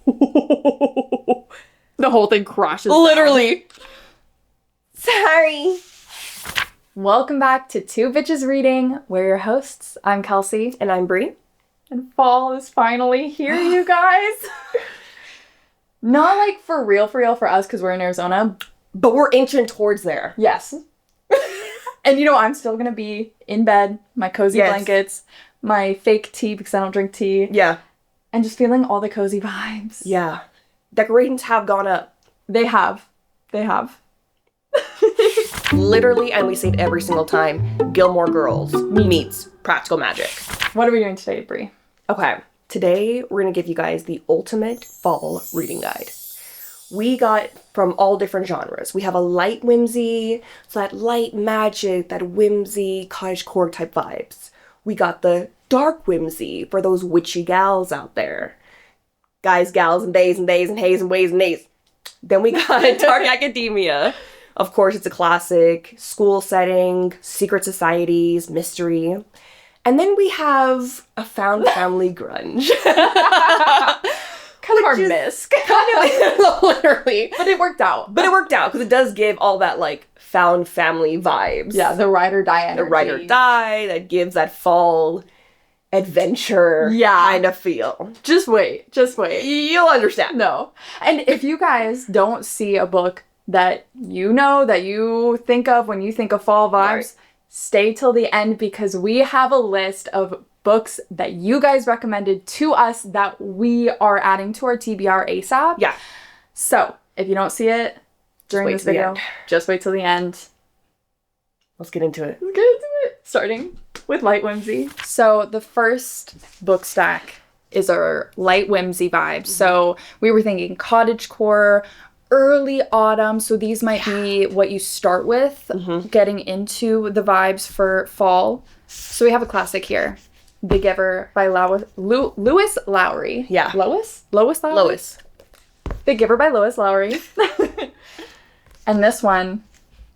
The whole thing crashes down. Literally. Sorry. Welcome back to Two Bitches Reading. We're your hosts. I'm Kelsey. And I'm Brie. And fall is finally here, you guys. Not like for real for us because we're in Arizona. But we're inching towards there. Yes. And I'm still going to be in bed, my cozy blankets, my fake tea because I don't drink tea. Yeah. And just feeling all the cozy vibes. Yeah. Decorations have gone up. They have. Literally, and we say it every single time, Gilmore Girls meets Practical Magic. What are we doing today, Brie? Okay. Today, we're going to give you guys the ultimate fall reading guide. We got from all different genres. We have a light whimsy, so that light magic, that whimsy, cottagecore type vibes. We got the dark whimsy for those witchy gals out there. Guys, gals, and days, and hays, and ways, and days. Then we got dark academia. Of course, it's a classic. School setting, secret societies, mystery. And then we have a found family grunge. Kind of our misc. Literally. But it worked out. Because it does give all that, like, found family vibes. Yeah, the ride or die energy. The ride or die, that gives that fall adventure kind of feel. Just wait. You'll understand. No. And if you guys don't see a book that that you think of when you think of fall vibes, stay till the end because we have a list of books that you guys recommended to us that we are adding to our TBR ASAP. Yeah. So, if you don't see it during this video, just wait till the end. Let's get into it. Starting with light whimsy. So, the first book stack is our light whimsy vibes. So, we were thinking cottagecore, early autumn. So, these might be what you start with, getting into the vibes for fall. So, we have a classic here. The Giver by Lois Lowry. Yeah. Lois Lowry? Lois. The Giver by Lois Lowry. And this one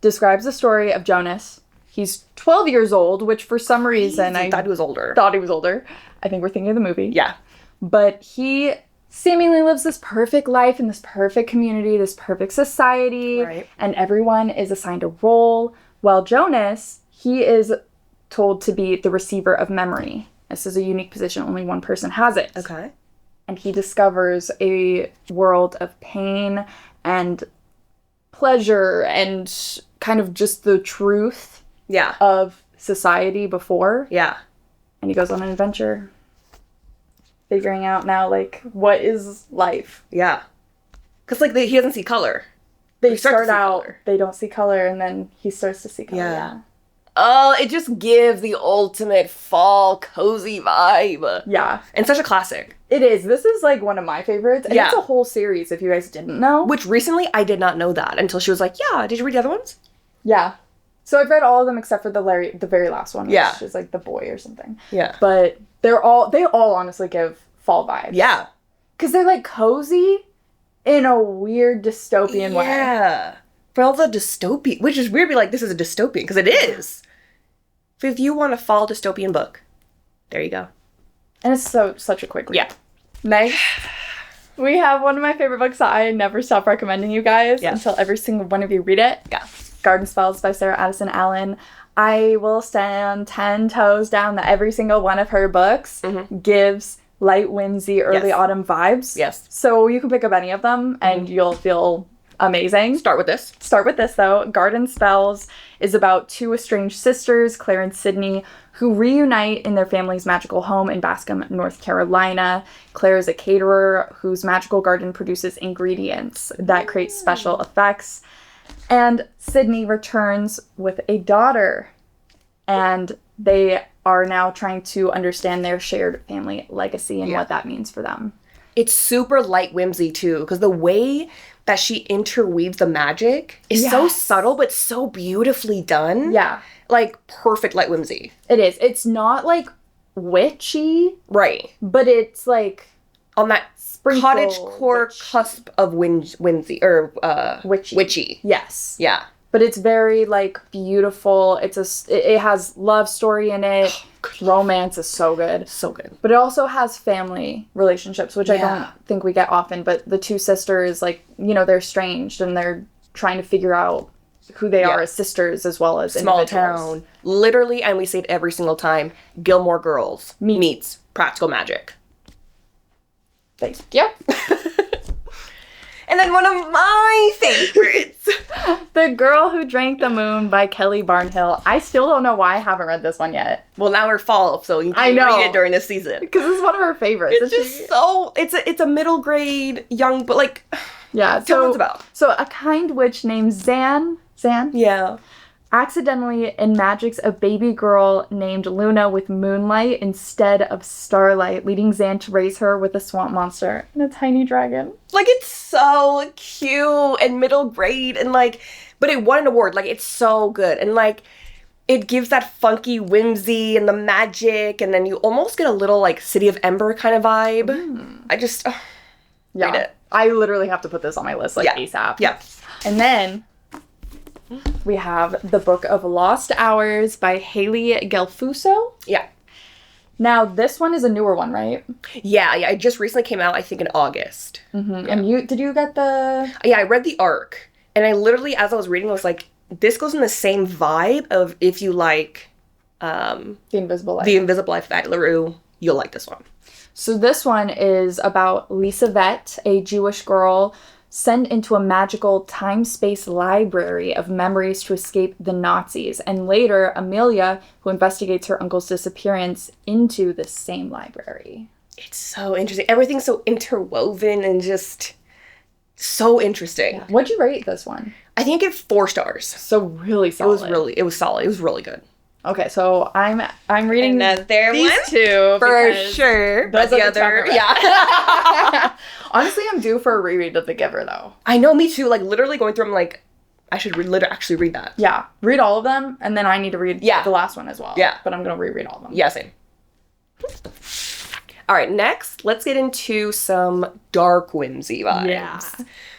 describes the story of Jonas. He's 12 years old, which for some reason I thought he was older. I think we're thinking of the movie. Yeah. But he seemingly lives this perfect life in this perfect community, this perfect society. Right. And everyone is assigned a role. While Jonas, he is told to be the receiver of memory. This is a unique position. Only one person has it. Okay. And he discovers a world of pain and pleasure and kind of just the truth of society before. Yeah. And he goes on an adventure figuring out now, like, what is life? Yeah. Because, like, he doesn't see color. They start out, they don't see color, and then he starts to see color. Yeah. Oh, it just gives the ultimate fall cozy vibe. Yeah. And such a classic. It is. This is like one of my favorites. And it's a whole series if you guys didn't know. Which recently I did not know that until she was like, yeah, did you read the other ones? Yeah. So I've read all of them except for the very last one, which is like the boy or something. Yeah. But they all honestly give fall vibes. Yeah. Because they're like cozy in a weird dystopian way. Yeah. For all the dystopian, which is weird to be like, this is a dystopian, because it is. If you want a fall dystopian book, there you go. And it's such a quick read. Yeah. Next, we have one of my favorite books that I never stop recommending you guys until every single one of you read it. Yeah. Garden Spells by Sarah Addison Allen. I will stand 10 toes down that every single one of her books gives light, whimsy, early autumn vibes. Yes. So you can pick up any of them and you'll feel amazing. Start with this, though. Garden Spells is about two estranged sisters, Claire and Sydney, who reunite in their family's magical home in Bascom, North Carolina. Claire is a caterer whose magical garden produces ingredients that create special effects. And Sydney returns with a daughter. And they are now trying to understand their shared family legacy and what that means for them. It's super light whimsy, too, because the way that she interweaves the magic is so subtle, but so beautifully done. Yeah. Like, perfect light whimsy. It is. It's not, like, witchy. Right. But it's, like... on that cottagecore cusp of whimsy, or, witchy. Yes. Yeah. But it's very, like, beautiful. It has love story in it. Romance is so good. So good. But it also has family relationships, which I don't think we get often. But the two sisters, like, you know, they're estranged and they're trying to figure out who they are as sisters as well as small individuals. town. Literally, and we say it every single time, Gilmore Girls meets Practical Magic. Thanks. Yep. And then one of my favorites. The Girl Who Drank the Moon by Kelly Barnhill. I still don't know why I haven't read this one yet. Well, now we're fall, so you can read it during this season. Because it's one of her favorites. It's just so... It's a middle grade young... But, like... Yeah, tell me what it's about. So a kind witch named Zan... Yeah. Accidentally enmagics a baby girl named Luna with moonlight instead of starlight, leading Zan to raise her with a swamp monster and a tiny dragon. Like, it's so cute and middle grade and, like... But it won an award. Like, it's so good. And, like, it gives that funky whimsy and the magic, and then you almost get a little, like, City of Ember kind of vibe. I just... read it. I literally have to put this on my list, like, ASAP. Yeah. And then... we have The Book of Lost Hours by Haley Gelfuso. Yeah. Now, this one is a newer one, right? Yeah. It just recently came out, I think, in August. Mm-hmm. Yeah. And did you get the... Yeah, I read the arc. And I literally, as I was reading, I was like, this goes in the same vibe of if you like... The Invisible Life. The Invisible Life of Addie LaRue, you'll like this one. So this one is about Lisa Vett, a Jewish girl sent into a magical time-space library of memories to escape the Nazis. And later, Amelia, who investigates her uncle's disappearance, into the same library. It's so interesting. Everything's so interwoven and just so interesting. Yeah. What'd you rate this one? I think I give 4 stars. So really solid. It was solid. It was really good. Okay, so I'm reading another these one? two For sure. But the other, yeah. Honestly, I'm due for a reread of The Giver, though. I know, me too. Like, literally going through, I'm like, I should actually read that. Yeah, read all of them, and then I need to read the last one as well. Yeah. But I'm going to reread all of them. Yeah, same. All right, next, let's get into some dark whimsy vibes. Yeah.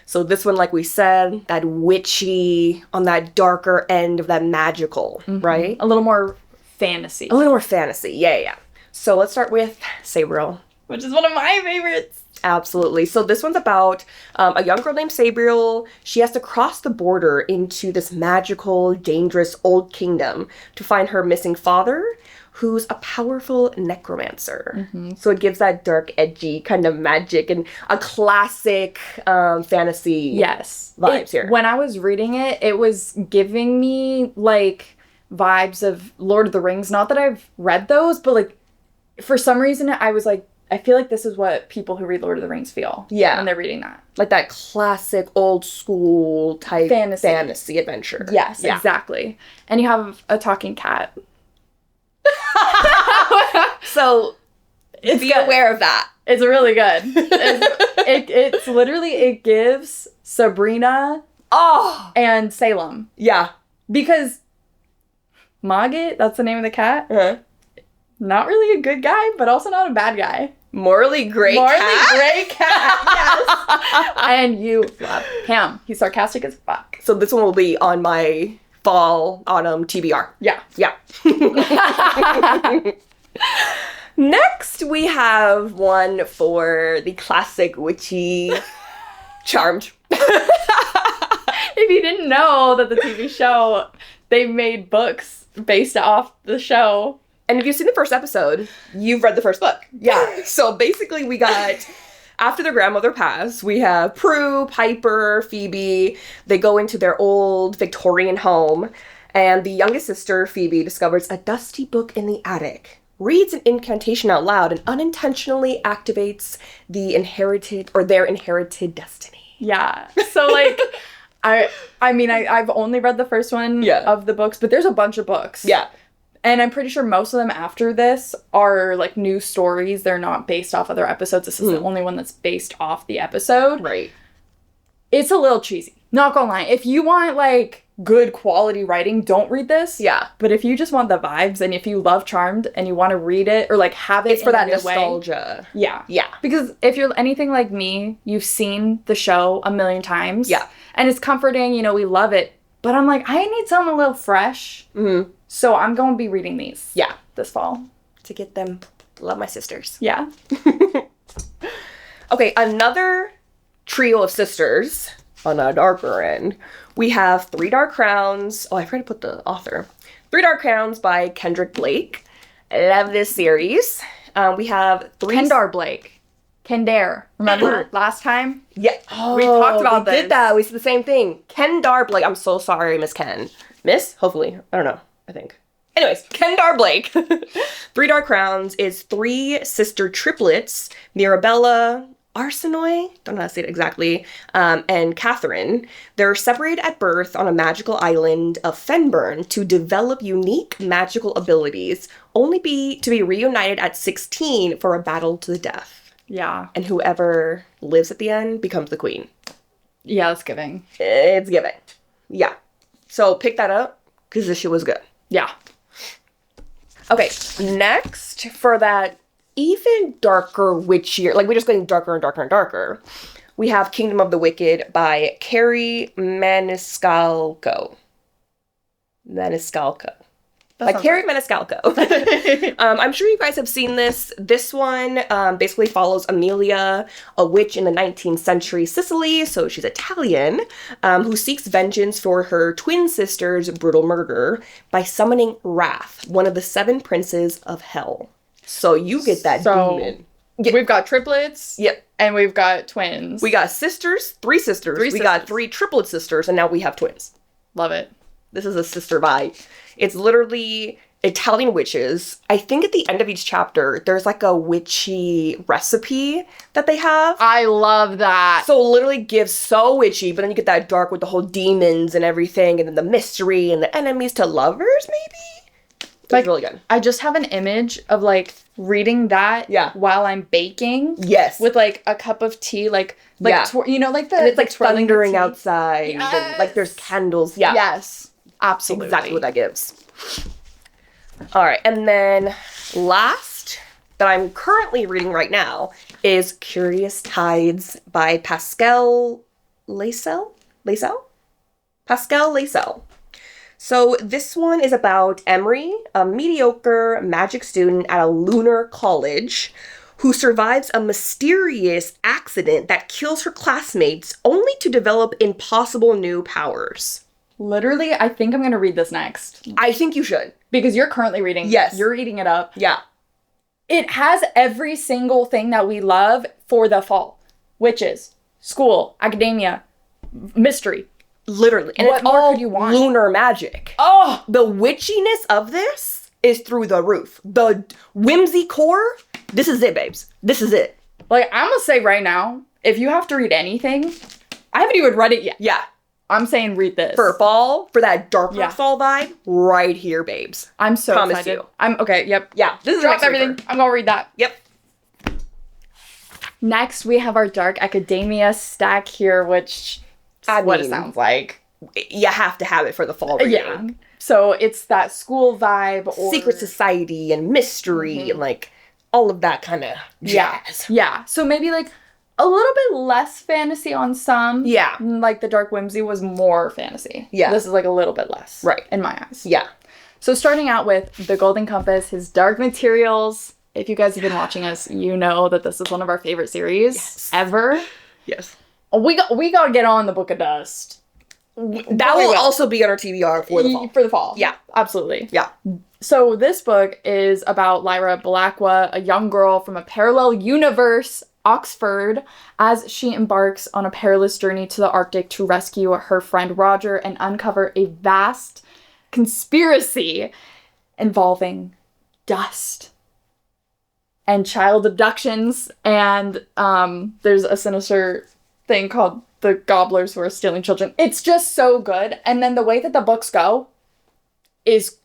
So this one, like we said, that witchy, on that darker end of that magical, right? A little more fantasy. A little more fantasy, yeah. So let's start with Sabriel. Which is one of my favorites. Absolutely. So this one's about a young girl named Sabriel. She has to cross the border into this magical, dangerous old kingdom to find her missing father, who's a powerful necromancer. So it gives that dark, edgy kind of magic and a classic fantasy vibes here. When I was reading it, it was giving me, like, vibes of Lord of the Rings. Not that I've read those, but, like, for some reason, I was like, I feel like this is what people who read Lord of the Rings feel when they're reading that. Like that classic old school type fantasy adventure. Yes, exactly. And you have a talking cat. So be aware of that. It's really good. It's literally, it gives Sabrina and Salem. Yeah. Because Mogget, that's the name of the cat, not really a good guy, but also not a bad guy. Morally gray cat, yes. And you love him. He's sarcastic as fuck. So this one will be on my fall, autumn TBR. Yeah. Next, we have one for the classic witchy Charmed. If you didn't know that the TV show, they made books based off the show. And if you've seen the first episode, you've read the first book. Yeah. So basically we got, after their grandmother passed, we have Prue, Piper, Phoebe. They go into their old Victorian home. And the youngest sister, Phoebe, discovers a dusty book in the attic, reads an incantation out loud, and unintentionally activates their inherited destiny. Yeah. So, like, I mean, I've only read the first one of the books, but there's a bunch of books. Yeah. And I'm pretty sure most of them after this are, like, new stories. They're not based off other episodes. This is the only one that's based off the episode. Right. It's a little cheesy. Not gonna lie. If you want, like, good quality writing, don't read this. Yeah. But if you just want the vibes and if you love Charmed and you want to read it or, like, have it for that nostalgia. Way, yeah. Because if you're anything like me, you've seen the show a million times. Yeah. And it's comforting. You know, we love it. But I'm like, I need something a little fresh. Mm-hmm. So I'm going to be reading these. Yeah. This fall. To get them. Love my sisters. Yeah. Okay, another trio of sisters on a darker end. We have Three Dark Crowns. Oh, I forgot to put the author. Three Dark Crowns by Kendrick Blake. I love this series. We have Kendar Blake. Kendare. Remember last time? Yeah. We talked about we this. did that. We said the same thing. Kendar Blake. I'm so sorry, Miss Ken. Miss? Hopefully. I don't know. I think. Anyways, Kendar Blake. Three Dark Crowns is three sister triplets, Mirabella, Arsinoe, don't know how to say it exactly, and Catherine. They're separated at birth on a magical island of Fenburn to develop unique magical abilities, only to be reunited at 16 for a battle to the death. Yeah. And whoever lives at the end becomes the queen. Yeah, it's giving. It's giving. Yeah. So pick that up, because this shit was good. Yeah. Okay, next, for that even darker, witchier, like we're just getting darker and darker and darker, we have Kingdom of the Wicked by Carrie Maniscalco. By Carrie Maniscalco. I'm sure you guys have seen this. This one basically follows Amelia, a witch in the 19th century Sicily, so she's Italian, who seeks vengeance for her twin sister's brutal murder by summoning Wrath, one of the 7 princes of hell. So you get that demon. We've got triplets. Yep. And we've got twins. We got sisters, 3 sisters. We got 3 triplet sisters, and now we have twins. Love it. This is a sister vibe. It's literally Italian witches. I think at the end of each chapter, there's like a witchy recipe that they have. I love that. So it literally gives so witchy, but then you get that dark with the whole demons and everything, and then the mystery and the enemies to lovers, maybe? It's really good. I just have an image of like reading that while I'm baking. Yes. With like a cup of tea, like you know, like the and it's like thundering tea. outside. Yes. And, like there's candles. Yeah. Yes. Absolutely. Exactly what that gives. All right. And then last that I'm currently reading right now is Curious Tides by Pascal Lascelles? Pascal Lascelles. So this one is about Emery, a mediocre magic student at a lunar college who survives a mysterious accident that kills her classmates only to develop impossible new powers. Literally, I think I'm going to read this next. I think you should. Because you're currently reading. Yes. You're eating it up. Yeah. It has every single thing that we love for the fall. Witches, school, academia, mystery. Literally. And what it's more all could you want? lunar magic. Oh! The witchiness of this is through the roof. The whimsy core, this is it, babes. This is it. Like, I'm going to say right now, if you have to read anything, I haven't even read it yet. Yeah. I'm saying read this. For fall, for that darker fall vibe, right here, babes. I'm so Promise excited. you. I'm okay, yep. Yeah. This is Drop everything. I'm going to read that. Yep. Next, we have our Dark Academia stack here, which is what it sounds like. You have to have it for the fall reading. Yeah. So it's that school vibe or secret society and mystery and like all of that kind of jazz. Yeah. So maybe like a little bit less fantasy on some. Yeah. Like the Dark Whimsy was more fantasy. Yeah. This is like a little bit less. Right. In my eyes. Yeah. So starting out with The Golden Compass, his Dark Materials. If you guys have been watching us, you know that this is one of our favorite series ever. Yes. We got to get on the Book of Dust. That will also be on our TBR for the fall. For the fall. Yeah. Absolutely. Yeah. So this book is about Lyra Balakwa, a young girl from a parallel universe, Oxford, as she embarks on a perilous journey to the Arctic to rescue her friend Roger and uncover a vast conspiracy involving dust and child abductions. And there's a sinister thing called the Gobblers who are stealing children. It's just so good. And then the way that the books go is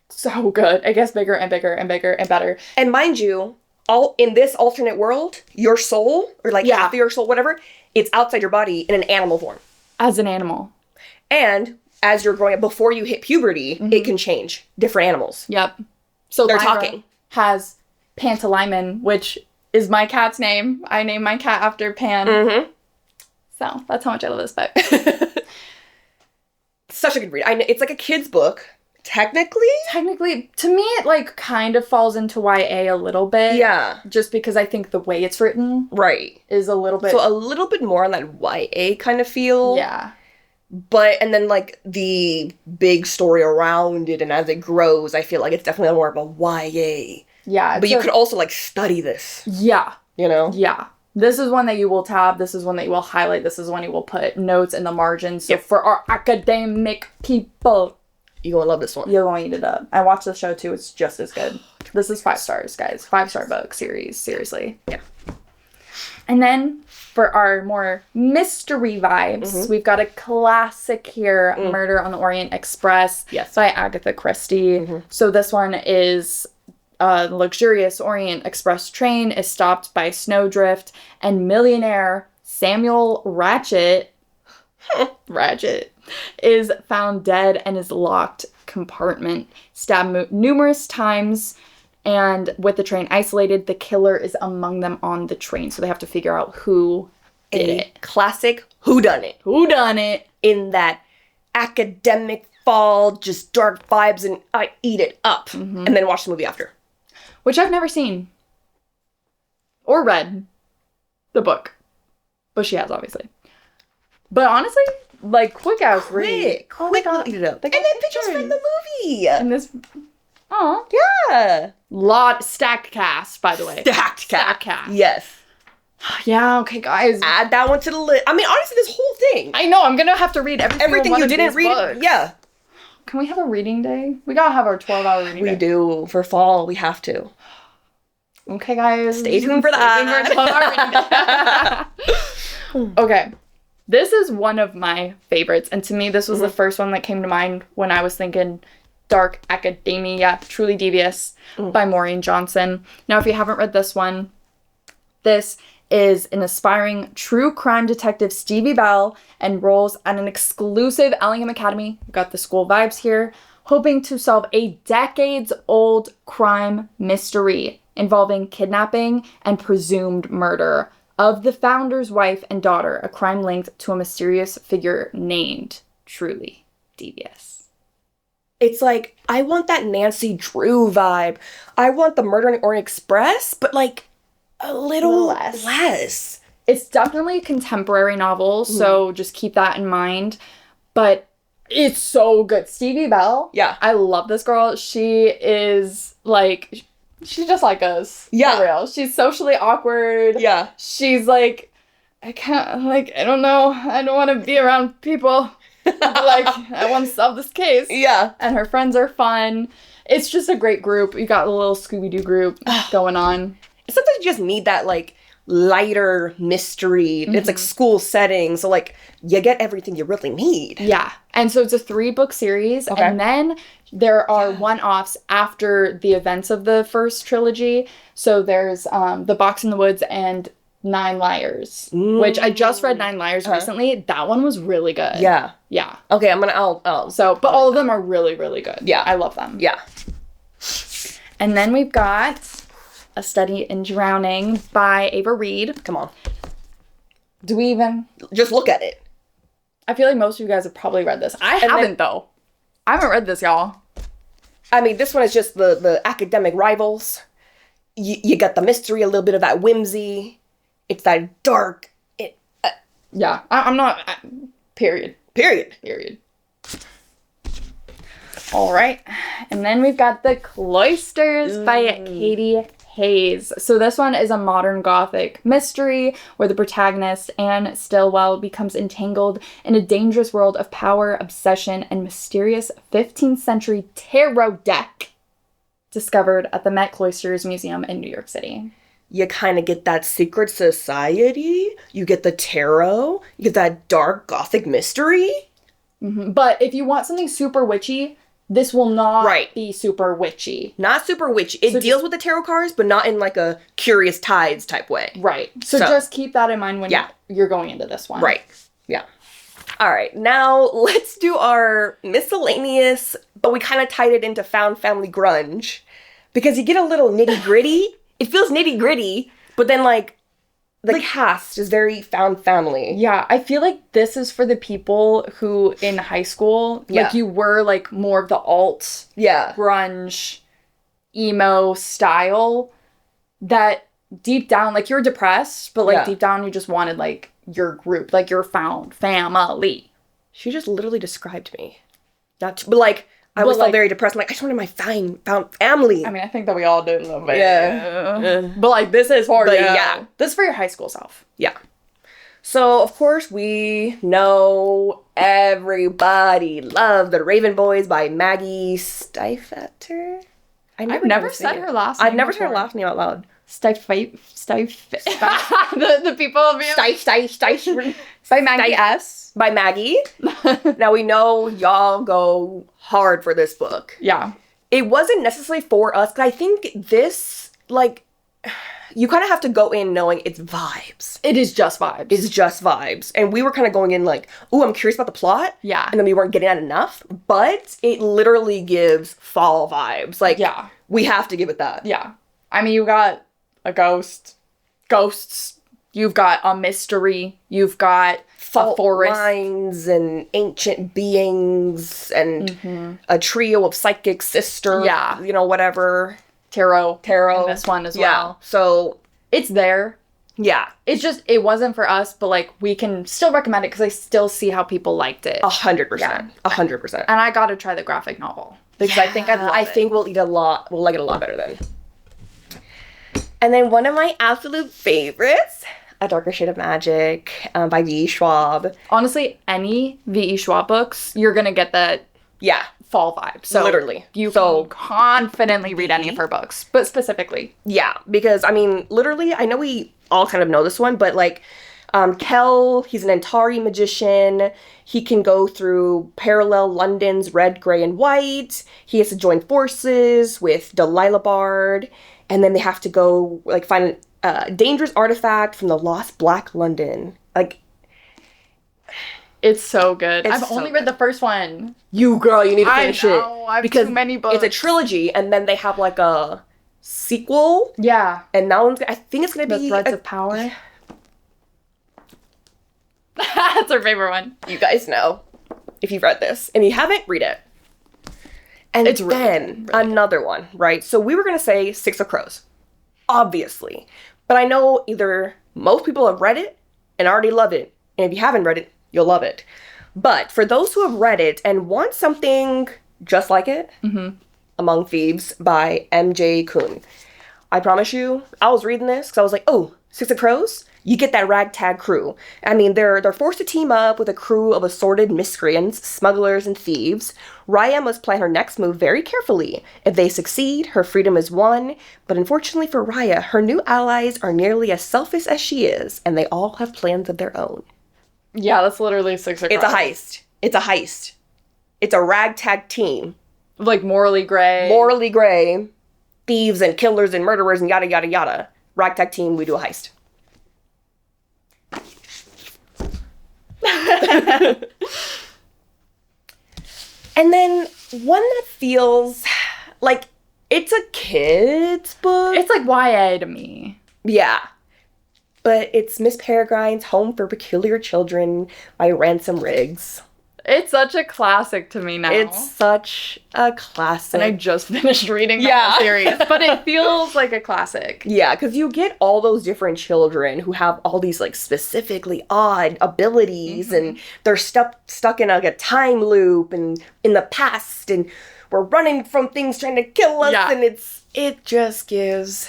so good. It gets bigger and bigger and bigger and better. And mind you, all in this alternate world, your soul, or like half of your soul, whatever, it's outside your body in an animal form. As an animal. And as you're growing up, before you hit puberty, it can change. Different animals. Yep. So they're Lyra talking. Has Pantalaimon, which is my cat's name. I named my cat after Pan. Mm-hmm. So that's how much I love this book. such a good read. It's like a kid's book, technically. Technically, to me, it, like, kind of falls into YA a little bit. Yeah. Just because I think the way it's written is a little bit... So a little bit more on that YA kind of feel. Yeah. But, and then, like, the big story around it, and as it grows, I feel like it's definitely more of a YA. Yeah. But you could also, like, study this. Yeah. You know? Yeah. This is one that you will tab. This is one that you will highlight. This is one you will put notes in the margins. So for our academic people... You're going to love this one. You're going to eat it up. I watched the show, too. It's just as good. This is 5 stars, guys. 5-star book series. Seriously. Yeah. And then, for our more mystery vibes, we've got a classic here, Murder on the Orient Express by Agatha Christie. So this one is a luxurious Orient Express train is stopped by snowdrift, and millionaire Samuel Ratchet is found dead in his locked compartment, stabbed numerous times, and with the train isolated, the killer is among them on the train. So they have to figure out who did it. Classic whodunit. Whodunit. In that academic fall, just dark vibes, and I eat it up. And then watch the movie after. Which I've never seen. Or read. The book. But she has, obviously. But honestly, like, quick-ass read. Quick, eat it up. And then pictures from the movie. And this... Oh. Yeah. Stacked cast, by the way. Stacked cast. Yes. Yeah, okay, guys. Add that one to the list. I mean, honestly, this whole thing. I know, I'm gonna have to read everything you didn't read. Books. Yeah. Can we have a reading day? We gotta have our 12-hour reading day. We do. For fall, we have to. Okay, guys. Stay tuned for that. Okay. This is one of my favorites. And to me, this was the first one that came to mind when I was thinking dark academia, Truly Devious by Maureen Johnson. Now, if you haven't read this one, this is an aspiring true crime detective, Stevie Bell, enrolls at an exclusive Ellingham Academy. We've got the school vibes here, hoping to solve a decades-old crime mystery involving kidnapping and presumed murder of the founder's wife and daughter, a crime linked to a mysterious figure named Truly Devious. It's like, I want that Nancy Drew vibe. I want the Murder on the Orient Express, but like a little less. It's definitely a contemporary novel, so just keep that in mind. But it's so good. Stevie Bell. Yeah. I love this girl. She is like, she's just like us. Yeah. For real. She's socially awkward. Yeah. She's like, I don't know. I don't want to be around people. Like, I want to solve this case. Yeah. And her friends are fun. It's just a great group. You got a little Scooby-Doo group going on. Sometimes you just need that, like, lighter mystery. It's like school setting, so like you get everything you really need. Yeah. And so it's a 3-book series, and then there are one-offs after the events of the first trilogy. So there's The Box in the Woods and 9 Liars, which I just read 9 Liars recently. That one was really good. Yeah. Yeah. Okay, I'll so, but all of them are really, really good. Yeah. I love them. Yeah. And then we've got A Study in Drowning by Ava Reed. Come on. Do we even... Just look at it. I feel like most of you guys have probably read this. I haven't, though. I haven't read this, y'all. I mean, this one is just the academic rivals. You got the mystery, a little bit of that whimsy. It's that dark... Yeah. I'm not... Period. All right. And then we've got The Cloisters by Katie Hayes. So this one is a modern Gothic mystery where the protagonist, Anne Stillwell, becomes entangled in a dangerous world of power, obsession, and mysterious 15th century tarot deck discovered at the Met Cloisters Museum in New York City. You kind of get that secret society. You get the tarot. You get that dark Gothic mystery. Mm-hmm. But if you want something super witchy, this will not be super witchy. Not super witchy. It deals with the tarot cards, but not in like a Curious Tides type way. Right. So just keep that in mind when you're going into this one. Right. Yeah. All right. Now let's do our miscellaneous, but we kind of tied it into Found Family Grunge because you get a little nitty gritty. It feels nitty gritty, but then like the cast is very found family. Yeah, I feel like this is for the people who in high school, like you were like more of the alt, grunge, emo style, that deep down, like you're depressed, but like deep down you just wanted like your group, like your found family. She just literally described me. But like, I was still very depressed. I'm like, I just wanted my found family. I mean, I think that we all did a little bit. Yeah. But like, this is for you. Yeah. This is for your high school self. Yeah. So, of course, we know everybody loved The Raven Boys by Maggie Stiefvater. I've never said her last name. I've never said her last name out loud. The people of Stief. By Maggie S. By Maggie. Now, we know y'all go hard for this book. Yeah. It wasn't necessarily for us, because I think this, like, you kind of have to go in knowing it's vibes. It is just vibes. It's just vibes. And we were kind of going in like, ooh, I'm curious about the plot. Yeah. And then we weren't getting at enough. But it literally gives fall vibes. Like, we have to give it that. Yeah. I mean, you got a ghosts. You've got a mystery. You've got fault a forest. lines and ancient beings and a trio of psychic sisters. Yeah. You know, whatever. Tarot. In this one as well. So it's there. Yeah. It's just, it wasn't for us, but like we can still recommend it because I still see how people liked it. 100%. 100%. And I gotta try the graphic novel because I think I think we'll like it a lot better then. And then one of my absolute favorites, A Darker Shade of Magic by V.E. Schwab. Honestly, any V.E. Schwab books, you're gonna get that fall vibe. So literally. You can confidently read any of her books, but specifically. Yeah, because, I mean, literally, I know we all kind of know this one, but like, Kel, he's an Antari magician. He can go through parallel London's red, grey, and white. He has to join forces with Delilah Bard. And then they have to go, like, find a dangerous artifact from the lost Black London. Like, it's so good. I've only read the first one. You need to finish it. I have too many books. It's a trilogy, and then they have, like, a sequel. Yeah. And that one's, I think it's going to be... The Threads of Power. That's our favorite one. You guys know, if you've read this. And if you haven't, read it. And it's then another one, right? So we were going to say Six of Crows, obviously. But I know either most people have read it and already love it. And if you haven't read it, you'll love it. But for those who have read it and want something just like it, Among Thieves by M.J. Kuhn. I promise you, I was reading this because I was like, oh, Six of Crows? You get that ragtag crew. I mean, they're forced to team up with a crew of assorted miscreants, smugglers, and thieves. Raya must plan her next move very carefully. If they succeed, her freedom is won. But unfortunately for Raya, her new allies are nearly as selfish as she is, and they all have plans of their own. Yeah, that's literally Six of Crows. It's a heist. It's a heist. It's a ragtag team. Like morally gray. Morally gray. Thieves and killers and murderers and yada, yada, yada. Ragtag team, we do a heist. And then one that feels like it's a kid's book. It's like YA to me. Yeah. But it's Miss Peregrine's Home for Peculiar Children by Ransom Riggs. It's such a classic to me now. It's such a classic. And I just finished reading the whole series. But it feels like a classic. Yeah, because you get all those different children who have all these, like, specifically odd abilities. And they're stuck in, like, a time loop and in the past. And we're running from things trying to kill us. Yeah. And it just gives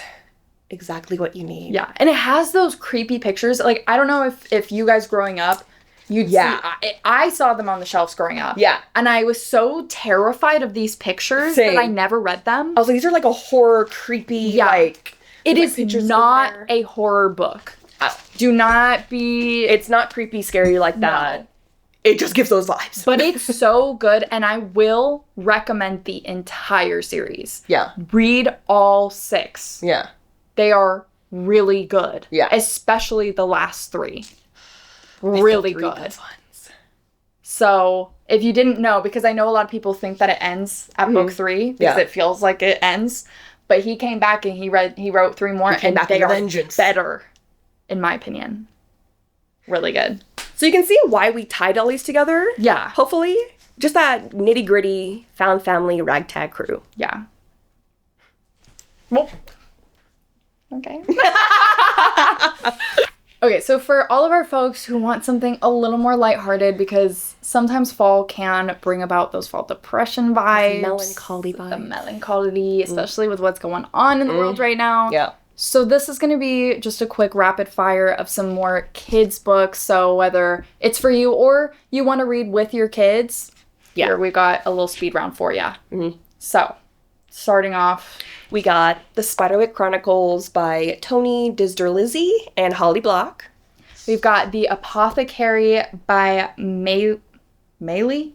exactly what you need. Yeah, and it has those creepy pictures. Like, I don't know if you guys growing up... I saw them on the shelves growing up. Yeah. And I was so terrified of these pictures that I never read them. I was like, these are like a horror, creepy, like... It is not a horror book. Do not be... It's not creepy, scary like that. No. It just gives those vibes. But it's so good, and I will recommend the entire series. Yeah. Read all 6. Yeah. They are really good. Yeah. Especially the last 3. Really good. So, if you didn't know, because I know a lot of people think that it ends at book 3, because it feels like it ends, but he came back and he wrote 3 more, and they are better. in my opinion. Really good. So you can see why we tied all these together. Yeah. Hopefully. Just that nitty-gritty, found family, ragtag crew. Yeah. Well, okay. Okay, so for all of our folks who want something a little more lighthearted, because sometimes fall can bring about those fall depression vibes. Melancholy vibes. The melancholy, especially with what's going on in the world right now. Yeah. So this is going to be just a quick rapid fire of some more kids books. So whether it's for you or you want to read with your kids, here we got a little speed round for you. Mm-hmm. So, starting off, we got The Spiderwick Chronicles by Tony Disderlizzi and Holly Block. We've got The Apothecary by Maley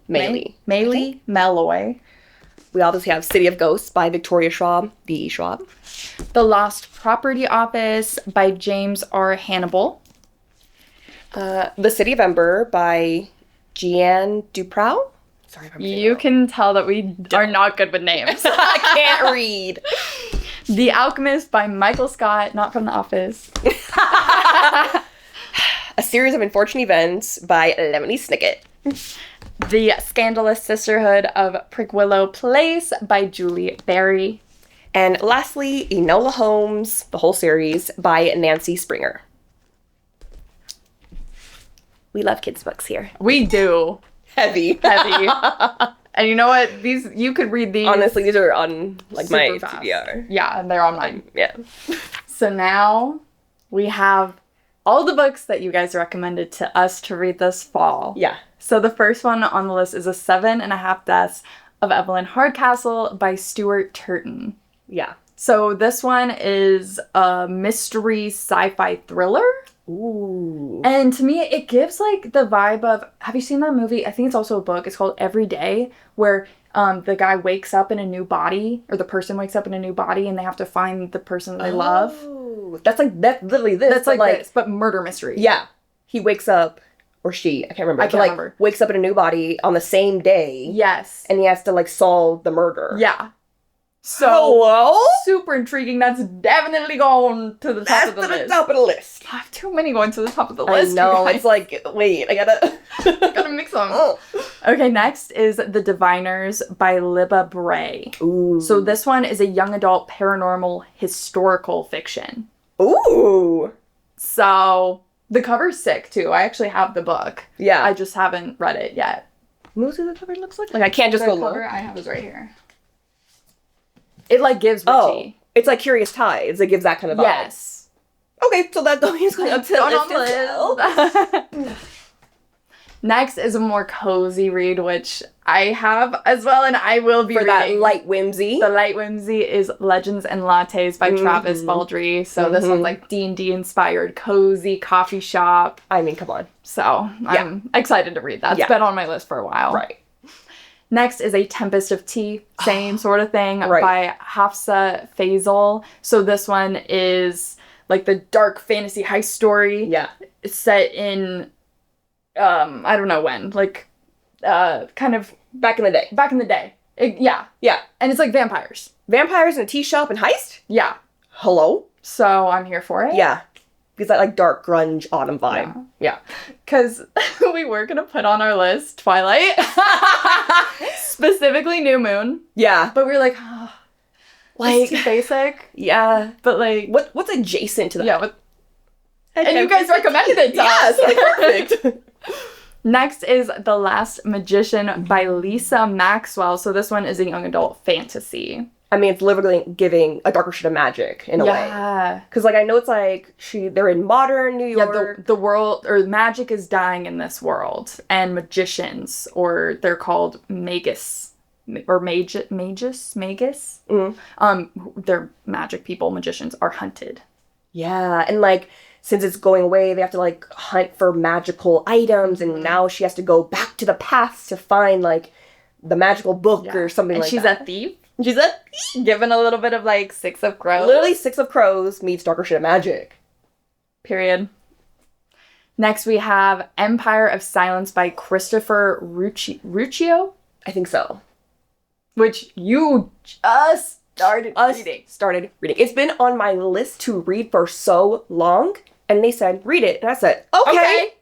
Malloy. We obviously have City of Ghosts by Victoria Schwab, B.E. Schwab. The Lost Property Office by James R. Hannibal. The City of Ember by Jeanne Duprow. Sorry if I'm You can tell that we are not good with names. I can't read. The Alchemist by Michael Scott, not from The Office. A Series of Unfortunate Events by Lemony Snicket. The Scandalous Sisterhood of Prickwillow Place by Julie Berry. And lastly, Enola Holmes, the whole series, by Nancy Springer. We love kids' books here. We do. Heavy. And you know what? You could read these. Honestly, these are on like my fast. TBR. Yeah, and they're on mine. Yeah. So now we have all the books that you guys recommended to us to read this fall. Yeah. So the first one on the list is A 7.5 Deaths of Evelyn Hardcastle by Stuart Turton. Yeah. So this one is a mystery sci-fi thriller. Ooh. And to me, it gives like the vibe of, have you seen that movie? I think it's also a book. It's called Every Day, where the guy wakes up in a new body, or the person wakes up in a new body, and they have to find the person that they love. That's literally this. That's like this, but murder mystery. Yeah. He wakes up, or she, I can't remember. I can't remember. Wakes up in a new body on the same day. Yes. And he has to like solve the murder. Yeah. So, hello? Super intriguing. That's definitely going to the top of the list. That's the top of the list. I have too many going to the top of the list. I know. It's like, wait, I gotta... gotta mix them. Oh. Okay, next is The Diviners by Libba Bray. Ooh. So this one is a young adult paranormal historical fiction. Ooh. So the cover's sick, too. I actually have the book. Yeah. I just haven't read it yet. Most of the cover looks like I can't just go look. The cover I have is right here. It, like, gives witchy. Oh, it's like Curious Tides. It gives that kind of vibe. Yes. Okay, so that is going up to the list. Next is a more cozy read, which I have as well, and I will be reading. That light whimsy. The light whimsy is Legends and Lattes by Travis Baldry. So this one's like D&D inspired, cozy coffee shop. I mean, come on. So I'm excited to read that. It's been on my list for a while. Right. Next is A Tempest of Tea, same sort of thing, by Hafsa Faisal. So this one is like the dark fantasy heist story. Yeah. It's set in, I don't know when, like, kind of... Back in the day. Back in the day. Yeah. And it's like vampires. Vampires in a tea shop and heist? Yeah. Hello? So I'm here for it. Yeah. Because that like dark grunge autumn vibe. Yeah. Because we were going to put on our list Twilight. Specifically New Moon. Yeah. But we were like, oh, like too basic. Yeah. But like... What's adjacent to that? Yeah. And you guys recommended it to us. Yes, perfect. Next is The Last Magician by Lisa Maxwell. So this one is a young adult fantasy. I mean, it's literally giving a darker shade of magic in a way. Yeah. Because, like, I know it's like they're in modern New York. Yeah, the world, or magic is dying in this world. And magicians, or they're called magus, or magus? Mm-hmm. They're magic people, magicians, are hunted. Yeah, and, like, since it's going away, they have to, like, hunt for magical items. And now she has to go back to the past to find, like, the magical book or something like that. And she's a thief. She's a given a little bit of like Six of Crows. Literally Six of Crows meets darker shade of magic. Period. Next we have Empire of Silence by Christopher Ruccio. I think so. Which you just started reading. It's been on my list to read for so long. And they said, read it. And I said, okay.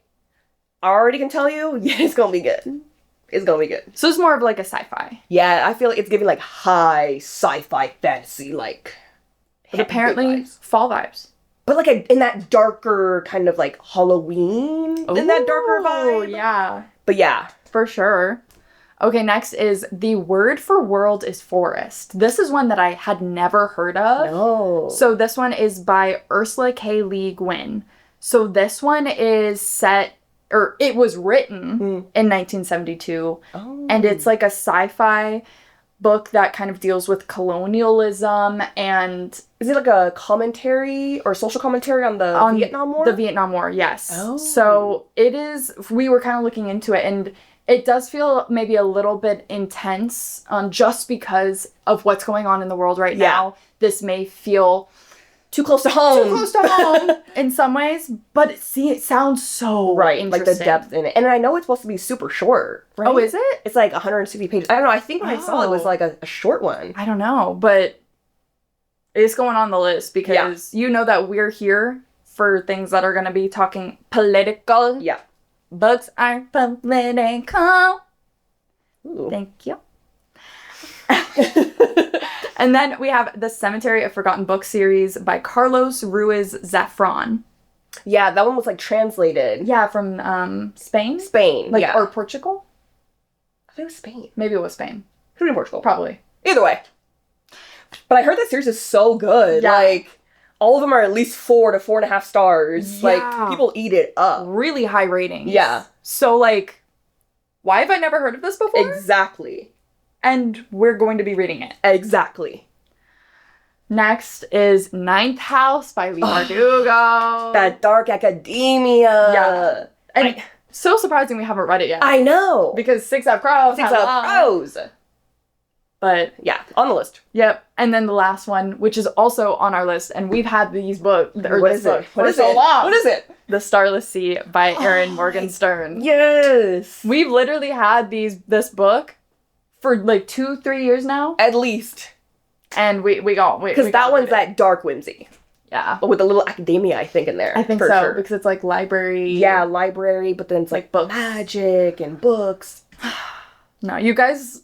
I already can tell you, yeah, it's gonna be good. It's gonna be good. So it's more of like a sci-fi. Yeah, I feel like it's giving like high sci-fi fantasy, like. But apparently, fall vibes. But like in that darker kind of like Halloween, in that darker vibe. Yeah. But yeah. For sure. Okay, next is the word for world is forest. This is one that I had never heard of. No. So this one is by Ursula K. Le Guin. So this one is set, or it was written in 1972. Oh. And it's like a sci-fi book that kind of deals with colonialism and... Is it like a commentary or social commentary on the Vietnam War? The Vietnam War, yes. Oh. So it is... We were kind of looking into it, and it does feel maybe a little bit intense just because of what's going on in the world right now. This may feel... Too close to home. Too close to home in some ways, but it sounds so interesting. Like the depth in it. And I know it's supposed to be super short, right? Oh, is it? It's like 160 pages. I don't know. I think when I saw it was like a short one. I don't know, but it's going on the list because you know that we're here for things that are going to be talking political. Yeah. Books are political. Ooh. Thank you. And then we have The Cemetery of Forgotten Books series by Carlos Ruiz Zafran. Yeah, that one was like translated. Yeah, from Spain? Spain, like, or Portugal? I think it was Spain. Maybe it was Spain. Could be Portugal. Probably. Either way. But I heard that series is so good. Yeah. Like, all of them are at least 4 to 4.5 stars. Yeah. Like, people eat it up. Really high ratings. Yeah. So, like, why have I never heard of this before? Exactly. And we're going to be reading it. Exactly. Next is Ninth House by Lee Bardugo. That dark academia. Yeah. And so surprising we haven't read it yet. I know. Because Six Up Crows. Six Up Crows. But yeah, on the list. Yep. And then the last one, which is also on our list, and we've had these books. What is it? For so long. What is it? The Starless Sea by Erin Morgenstern. Yes. We've literally had this book for like 2-3 years now. At least. And we got... Because that one's that dark whimsy. Yeah. But with a little academia, I think, in there. I think for so. sure. Because it's like library. Yeah, library, but then it's like books. Magic and books. No, you guys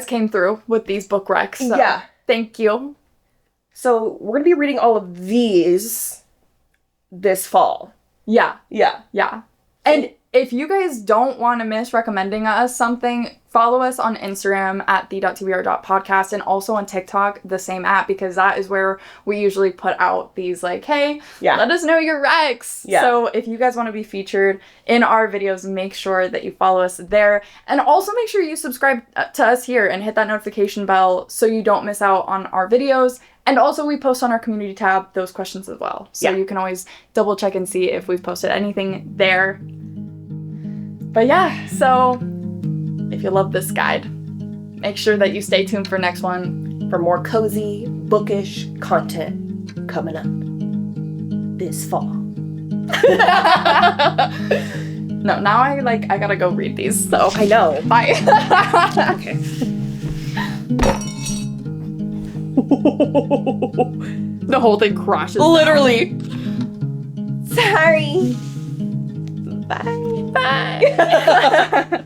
came through with these book recs. So yeah. Thank you. So we're going to be reading all of these this fall. Yeah. Yeah. Yeah. And if you guys don't want to miss recommending us something, follow us on Instagram at the.tbr.podcast and also on TikTok, the same app, because that is where we usually put out these like, hey, let us know your recs. Yeah. So if you guys want to be featured in our videos, make sure that you follow us there. And also make sure you subscribe to us here and hit that notification bell so you don't miss out on our videos. And also we post on our community tab those questions as well. So you can always double check and see if we've posted anything there. But yeah, so if you love this guide, make sure that you stay tuned for next one for more cozy, bookish content coming up this fall. No, now I gotta go read these, so I know. Bye. Okay. The whole thing crashes. Literally. Sorry. Bye. Bye.